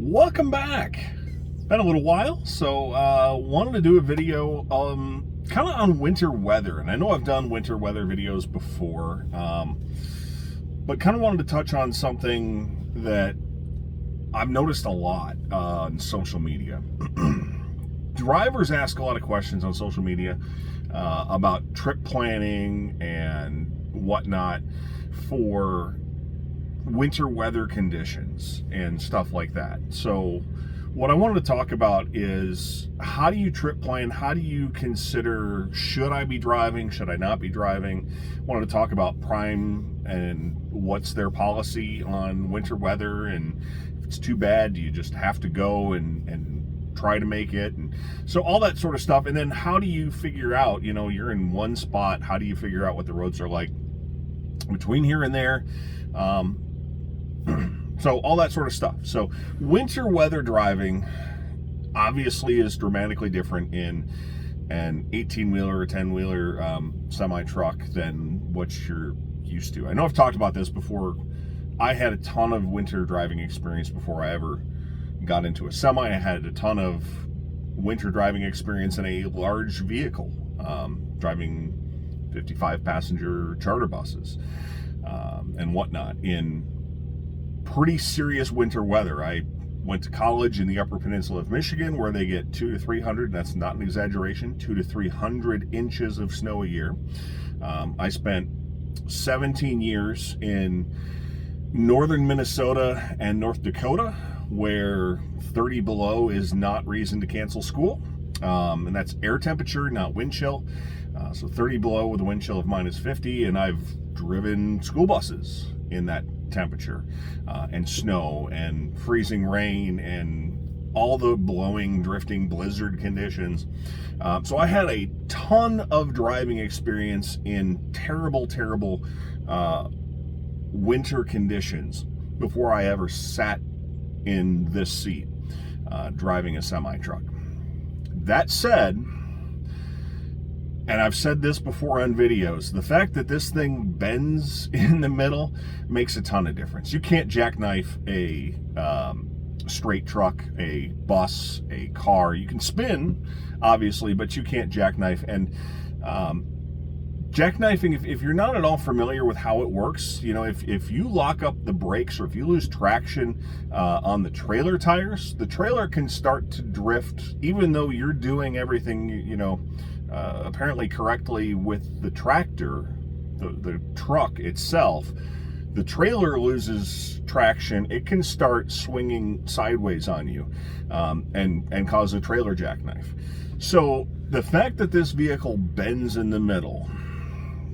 Welcome back. Been a little while, so wanted to do a video kind of on winter weather. And I know I've done winter weather videos before, but kind of wanted to touch on something that I've noticed a lot on social media. Drivers ask a lot of questions on social media about trip planning and whatnot for winter weather conditions and stuff like that. So what I wanted to talk about is, how do you trip plan? How do you consider, should I be driving? Should I not be driving? Wanted to talk about Prime and what's their policy on winter weather, and if it's too bad, do you just have to go and try to make it? And so all that sort of stuff. And then how do you figure out, you're in one spot, how do you figure out what the roads are like between here and there? So all that sort of stuff. So winter weather driving obviously is dramatically different in an 18-wheeler or 10-wheeler semi-truck than what you're used to. I know I've talked about this before. I had a ton of winter driving experience before I ever got into a semi. I had a ton of winter driving experience in a large vehicle, driving 55-passenger charter buses and whatnot in pretty serious winter weather. I went to college in the Upper Peninsula of Michigan, where they get 200 to 300, and that's not an exaggeration, 200 to 300 inches of snow a year. I spent 17 years in northern Minnesota and North Dakota, where 30 below is not reason to cancel school. And that's air temperature, not wind chill. So 30 below with a wind chill of minus 50, and I've driven school buses in that temperature and snow and freezing rain and all the blowing, drifting blizzard conditions. So I had a ton of driving experience in terrible winter conditions before I ever sat in this seat driving a semi-truck. That said, and I've said this before on videos, the fact that this thing bends in the middle makes a ton of difference. You can't jackknife a straight truck, a bus, a car. You can spin, obviously, but you can't jackknife. And jackknifing, if you're not at all familiar with how it works, if you lock up the brakes or if you lose traction on the trailer tires, the trailer can start to drift, even though you're doing everything, apparently correctly with the tractor, the truck itself. The trailer loses traction. It can start swinging sideways on you and cause a trailer jackknife. So the fact that this vehicle bends in the middle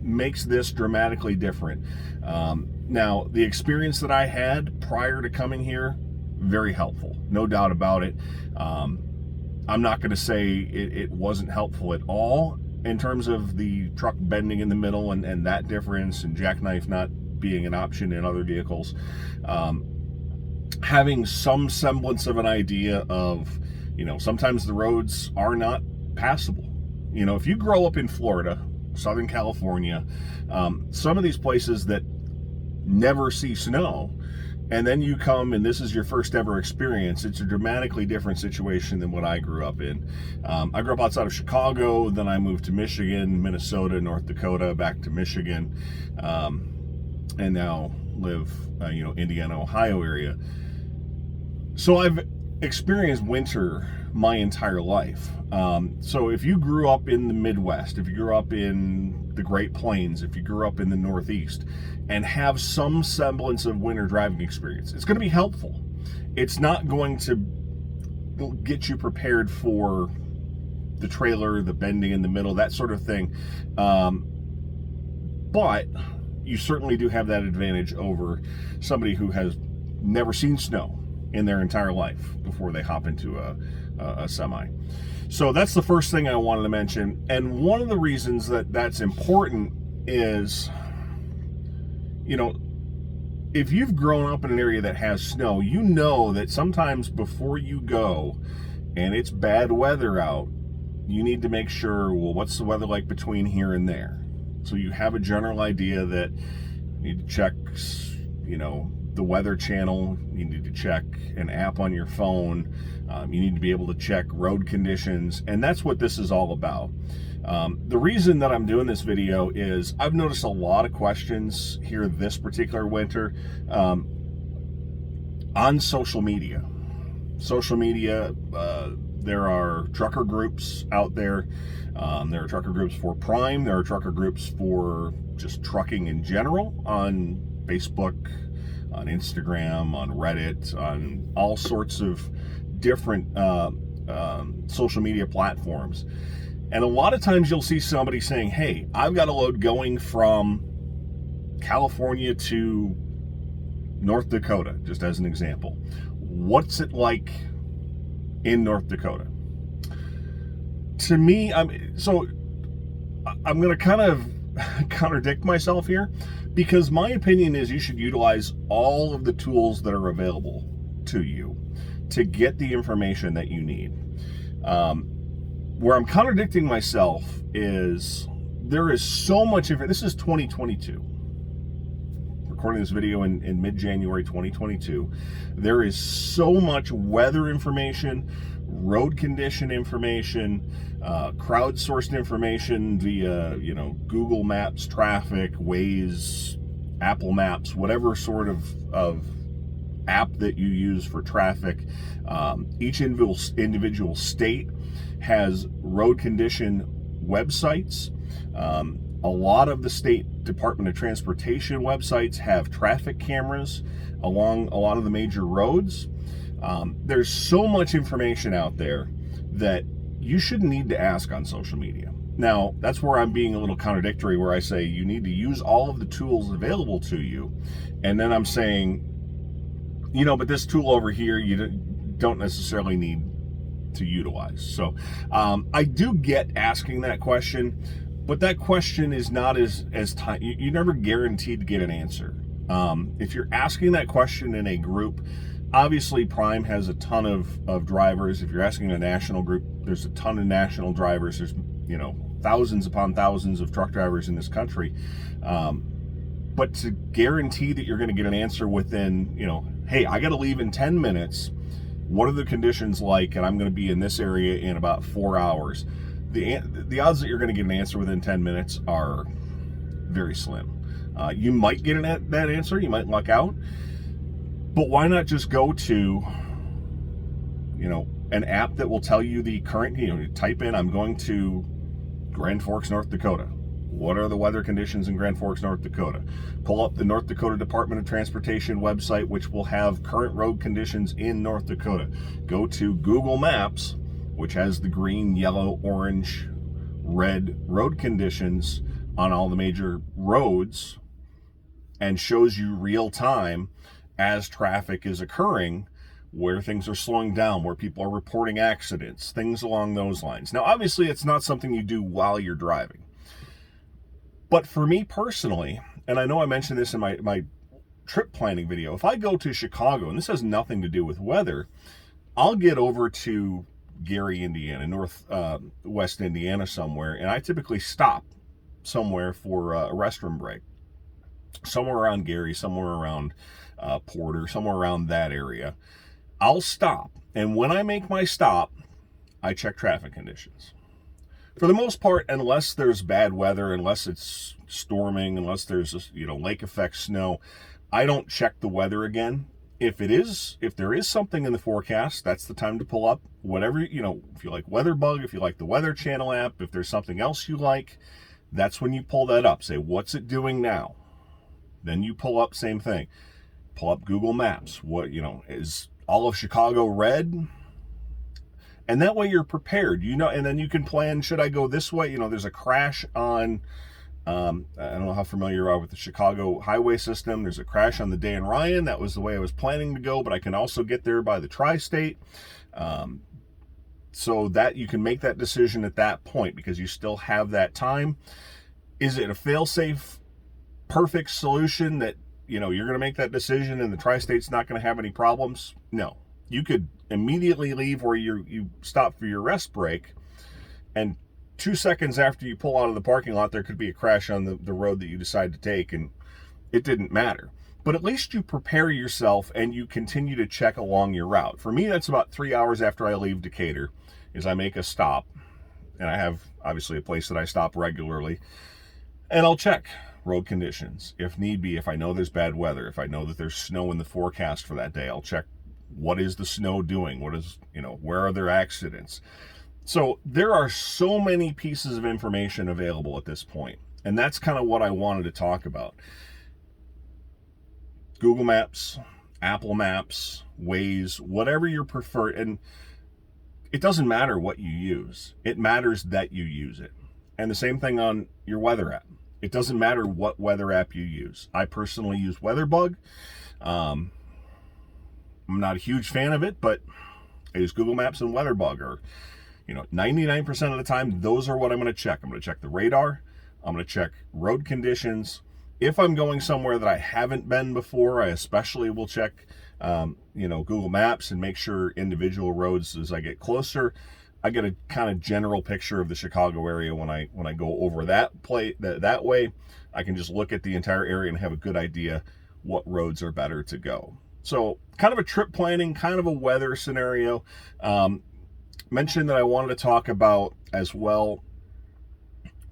makes this dramatically different. Now, the experience that I had prior to coming here, very helpful, no doubt about it. I'm not going to say it wasn't helpful at all in terms of the truck bending in the middle and that difference, and jackknife not being an option in other vehicles. Having some semblance of an idea of, sometimes the roads are not passable. If you grow up in Florida, Southern California, some of these places that never see snow, and then you come and this is your first ever experience, it's a dramatically different situation than what I grew up in. I grew up outside of Chicago, then I moved to Michigan, Minnesota, North Dakota, back to Michigan, and now live, Indiana, Ohio area. So I've experienced winter my entire life. So if you grew up in the Midwest, if you grew up in the Great Plains, if you grew up in the Northeast, and have some semblance of winter driving experience, it's going to be helpful. It's not going to get you prepared for the trailer, the bending in the middle, that sort of thing. But you certainly do have that advantage over somebody who has never seen snow in their entire life before they hop into a semi. So that's the first thing I wanted to mention. And one of the reasons that that's important is, if you've grown up in an area that has snow, you know that sometimes before you go and it's bad weather out, you need to make sure, well, what's the weather like between here and there? So you have a general idea that you need to check, the Weather Channel. You need to check an app on your phone. You need to be able to check road conditions, and that's what this is all about. The reason that I'm doing this video is I've noticed a lot of questions here this particular winter on social media. Social media, there are trucker groups out there. There are trucker groups for Prime. There are trucker groups for just trucking in general on Facebook, on Instagram, on Reddit, on all sorts of different social media platforms. And a lot of times you'll see somebody saying, hey, I've got a load going from California to North Dakota, just as an example. What's it like in North Dakota? To me, I'm going to kind of contradict myself here, because my opinion is you should utilize all of the tools that are available to you to get the information that you need. Where I'm contradicting myself is there is so much information. This is 2022. Recording this video in mid-January 2022. There is so much weather information, road condition information, crowdsourced information via, Google Maps, traffic, Waze, Apple Maps, whatever sort of app that you use for traffic. Each individual state has road condition websites. A lot of the state Department of Transportation websites have traffic cameras along a lot of the major roads. There's so much information out there that you shouldn't need to ask on social media. Now, that's where I'm being a little contradictory, where I say you need to use all of the tools available to you. And then I'm saying, but this tool over here, you don't necessarily need to utilize. So I do get asking that question, but that question is not as time. You're never guaranteed to get an answer. If you're asking that question in a group, obviously Prime has a ton of drivers. If you're asking a national group, there's a ton of national drivers. There's thousands upon thousands of truck drivers in this country. But to guarantee that you're going to get an answer within, hey, I got to leave in 10 minutes. What are the conditions like? And I'm going to be in this area in about 4 hours. The odds that you're going to get an answer within 10 minutes are very slim. You might get that answer. You might luck out. But why not just go to, an app that will tell you the current, type in, I'm going to Grand Forks, North Dakota. What are the weather conditions in Grand Forks, North Dakota? Pull up the North Dakota Department of Transportation website, which will have current road conditions in North Dakota. Go to Google Maps, which has the green, yellow, orange, red road conditions on all the major roads, and shows you real time as traffic is occurring, where things are slowing down, where people are reporting accidents, things along those lines. Now, obviously, it's not something you do while you're driving. But for me personally, and I know I mentioned this in my trip planning video, if I go to Chicago, and this has nothing to do with weather, I'll get over to Gary, Indiana, northwest Indiana somewhere, and I typically stop somewhere for a restroom break. Somewhere around Gary, somewhere around Porter, somewhere around that area. I'll stop, and when I make my stop, I check traffic conditions. For the most part, unless there's bad weather, unless it's storming, unless there's lake effect snow, I don't check the weather again. If there is something in the forecast, that's the time to pull up whatever, if you like WeatherBug, if you like the Weather Channel app, if there's something else you like, that's when you pull that up. Say, what's it doing now? Then you pull up, same thing. Pull up Google Maps. What, is all of Chicago red? And that way you're prepared, and then you can plan, should I go this way? There's a crash on, I don't know how familiar you are with the Chicago highway system. There's a crash on the Dan Ryan. That was the way I was planning to go, but I can also get there by the tri-state. So that you can make that decision at that point because you still have that time. Is it a fail-safe, perfect solution that, you're going to make that decision and the tri-state's not going to have any problems? No. You could immediately leave where you stop for your rest break, and 2 seconds after you pull out of the parking lot, there could be a crash on the road that you decide to take, and it didn't matter. But at least you prepare yourself and you continue to check along your route. For me, that's about 3 hours after I leave Decatur, is I make a stop. And I have, obviously, a place that I stop regularly. And I'll check road conditions, if need be. If I know there's bad weather, if I know that there's snow in the forecast for that day, I'll check what is the snow doing? What is, where are there accidents? So there are so many pieces of information available at this point. And that's kind of what I wanted to talk about. Google Maps, Apple Maps, Waze, whatever your preferred, and it doesn't matter what you use. It matters that you use it. And the same thing on your weather app. It doesn't matter what weather app you use. I personally use WeatherBug. I'm not a huge fan of it, but I use Google Maps and WeatherBug. Or, 99% of the time, those are what I'm going to check. I'm going to check the radar. I'm going to check road conditions. If I'm going somewhere that I haven't been before, I especially will check, Google Maps and make sure individual roads as I get closer. I get a kind of general picture of the Chicago area when I go over that way. I can just look at the entire area and have a good idea what roads are better to go. So kind of a trip planning, kind of a weather scenario. Mentioned that I wanted to talk about as well,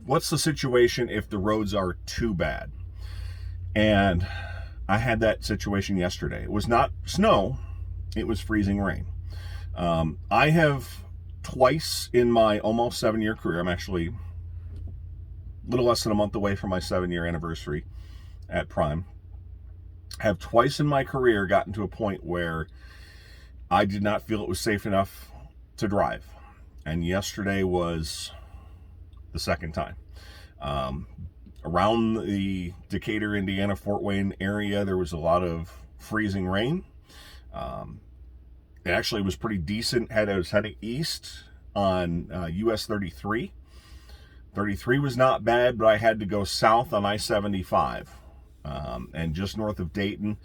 what's the situation if the roads are too bad? And I had that situation yesterday. It was not snow, it was freezing rain. I have twice in my almost 7-year career, I'm actually a little less than a month away from my 7-year anniversary at Prime, have twice in my career gotten to a point where I did not feel it was safe enough to drive. And yesterday was the second time. Around the Decatur, Indiana, Fort Wayne area, there was a lot of freezing rain. It actually was pretty decent. I was heading east on US 33. 33 was not bad, but I had to go south on I-75 and just north of Dayton.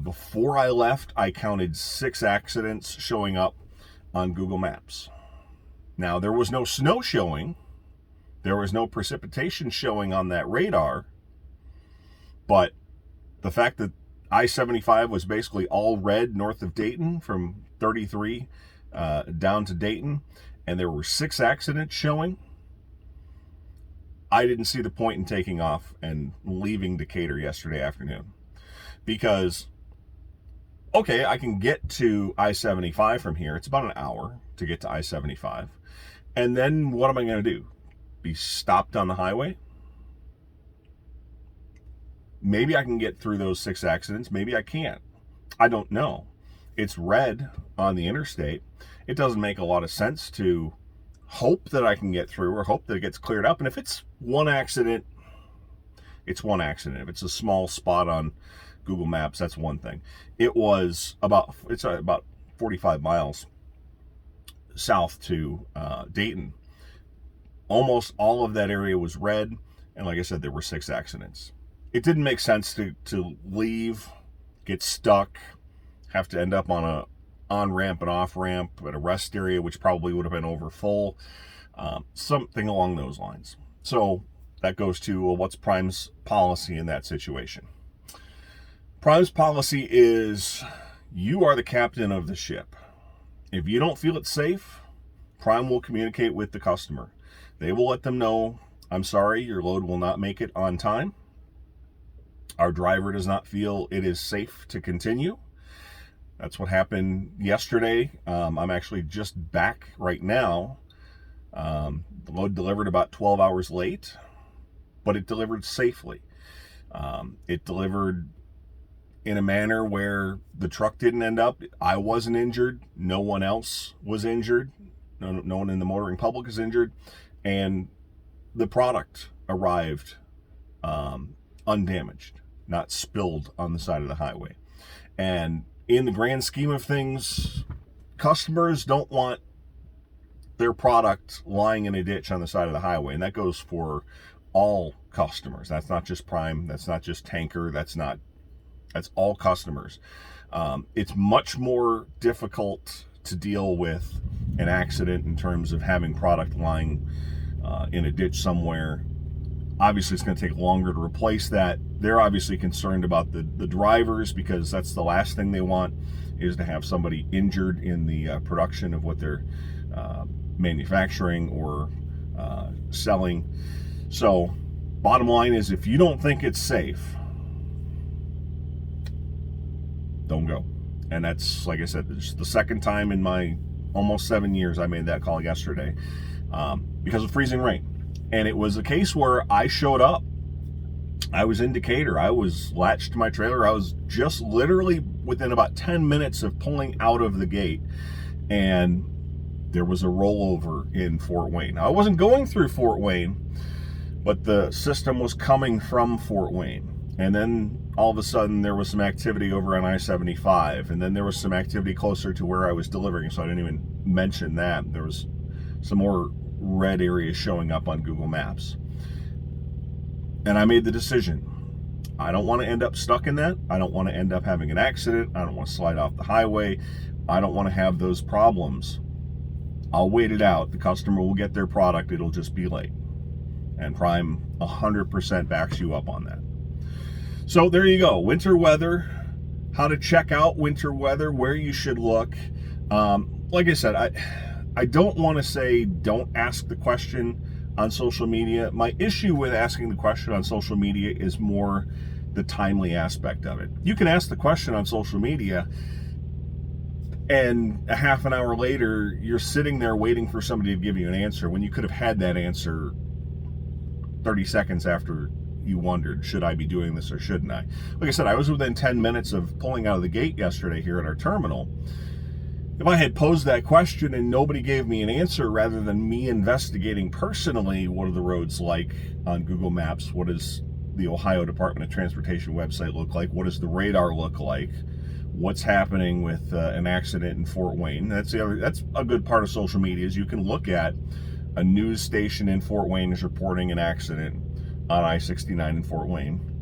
Before I left, I counted 6 accidents showing up on Google Maps. Now, there was no snow showing. There was no precipitation showing on that radar, but the fact that I-75 was basically all red north of Dayton from 33 down to Dayton, and there were 6 accidents showing, I didn't see the point in taking off and leaving Decatur yesterday afternoon. Because, okay, I can get to I-75 from here. It's about an hour to get to I-75. And then what am I going to do? Be stopped on the highway? Maybe I can get through those 6 accidents. Maybe I can't. I don't know. It's red on the interstate. It doesn't make a lot of sense to hope that I can get through or hope that it gets cleared up. And if it's one accident, it's one accident. If it's a small spot on Google Maps, that's one thing. It's about 45 miles south to Dayton. Almost all of that area was red, and like I said, there were 6 accidents. It didn't make sense to leave, get stuck, have to end up on a on-ramp and off-ramp at a rest area, which probably would have been over full, something along those lines. So that goes to, well, what's Prime's policy in that situation? Prime's policy is you are the captain of the ship. If you don't feel it's safe, Prime will communicate with the customer. They will let them know, I'm sorry, your load will not make it on time. Our driver does not feel it is safe to continue. That's what happened yesterday. I'm actually just back right now. The load delivered about 12 hours late, but it delivered safely. It delivered in a manner where the truck didn't end up. I wasn't injured. No one else was injured. No one in the motoring public is injured. And the product arrived undamaged, not spilled on the side of the highway. And in the grand scheme of things, customers don't want their product lying in a ditch on the side of the highway. And that goes for all customers. That's not just Prime. That's not just Tanker. That's all customers. It's much more difficult to deal with an accident in terms of having product lying in a ditch somewhere Obviously, it's going to take longer to replace that. They're obviously concerned about the drivers, because that's the last thing they want, is to have somebody injured in the production of what they're manufacturing or selling. So bottom line is, if you don't think it's safe, don't go. And that's, like I said, it's the second time in my almost 7 years I made that call yesterday because of freezing rain. And it was a case where I showed up. I was in Decatur. I was latched to my trailer. I was just literally within about 10 minutes of pulling out of the gate, and there was a rollover in Fort Wayne. Now, I wasn't going through Fort Wayne, but the system was coming from Fort Wayne. And then all of a sudden there was some activity over on I-75, and then there was some activity closer to where I was delivering, so I didn't even mention that. There was some more red areas showing up on Google Maps. And I made the decision. I don't want to end up stuck in that. I don't want to end up having an accident. I don't want to slide off the highway. I don't want to have those problems. I'll wait it out. The customer will get their product. It'll just be late. And Prime 100% backs you up on that. So there you go. Winter weather, how to check out winter weather, where you should look. Like I said, I don't want to say don't ask the question on social media. My issue with asking the question on social media is more the timely aspect of it. You can ask the question on social media, and a half an hour later, you're sitting there waiting for somebody to give you an answer when you could have had that answer 30 seconds after you wondered, should I be doing this or shouldn't I? Like I said, I was within 10 minutes of pulling out of the gate yesterday here at our terminal. If I had posed that question and nobody gave me an answer, rather than me investigating personally, what are the roads like on Google Maps? What does the Ohio Department of Transportation website look like? What does the radar look like? What's happening with an accident in Fort Wayne? That's a good part of social media, is you can look at a news station in Fort Wayne is reporting an accident on I-69 in Fort Wayne.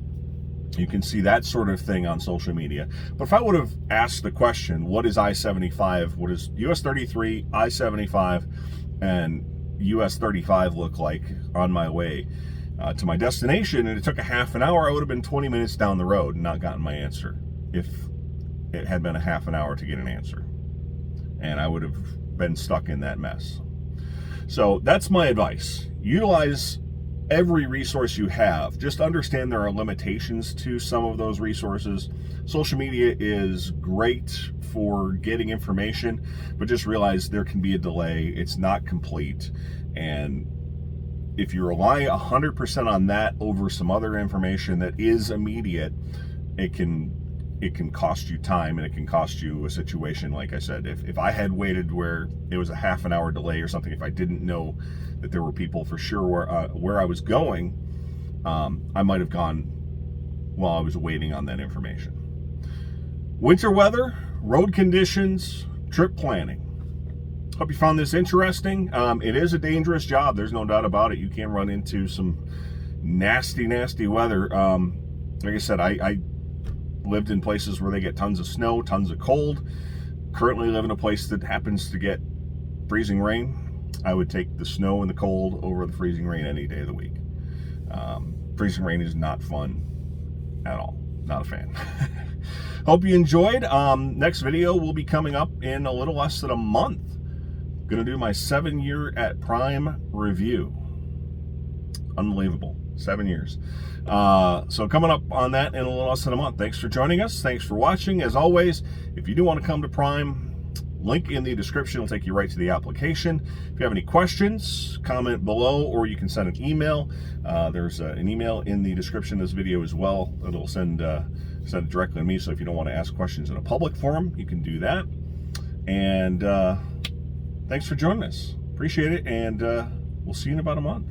You can see that sort of thing on social media. But if I would have asked the question, what is I-75, what is US 33, I-75, and US 35 look like on my way to my destination, and it took a half an hour, I would have been 20 minutes down the road and not gotten my answer if it had been a half an hour to get an answer. And I would have been stuck in that mess. So that's my advice. Utilize every resource you have. Just understand there are limitations to some of those resources. Social media is great for getting information, but just realize there can be a delay. It's not complete. And if you rely 100% on that over some other information that is immediate, it can cost you time, and it can cost you a situation. Like I said, if I had waited where it was a half an hour delay or something, if I didn't know that there were people for sure where I was going, I might have gone while I was waiting on that information. Winter weather, road conditions, trip planning. Hope you found this interesting. It is a dangerous job. There's no doubt about it. You can run into some nasty, nasty weather. Like I said, I lived in places where they get tons of snow, tons of cold. Currently live in a place that happens to get freezing rain. I would take the snow and the cold over the freezing rain any day of the week. Freezing rain is not fun at all. Not a fan. Hope you enjoyed. Next video will be coming up in a little less than a month. Gonna do my 7-year at Prime review. Unbelievable. 7 years. So coming up on that in a little less than a month. Thanks for joining us. Thanks for watching. As always, if you do want to come to Prime, link in the description will take you right to the application. If you have any questions, comment below, or you can send an email. There's an email in the description of this video as well. It'll send it directly to me, so if you don't want to ask questions in a public forum, you can do that. And thanks for joining us. Appreciate it, and we'll see you in about a month.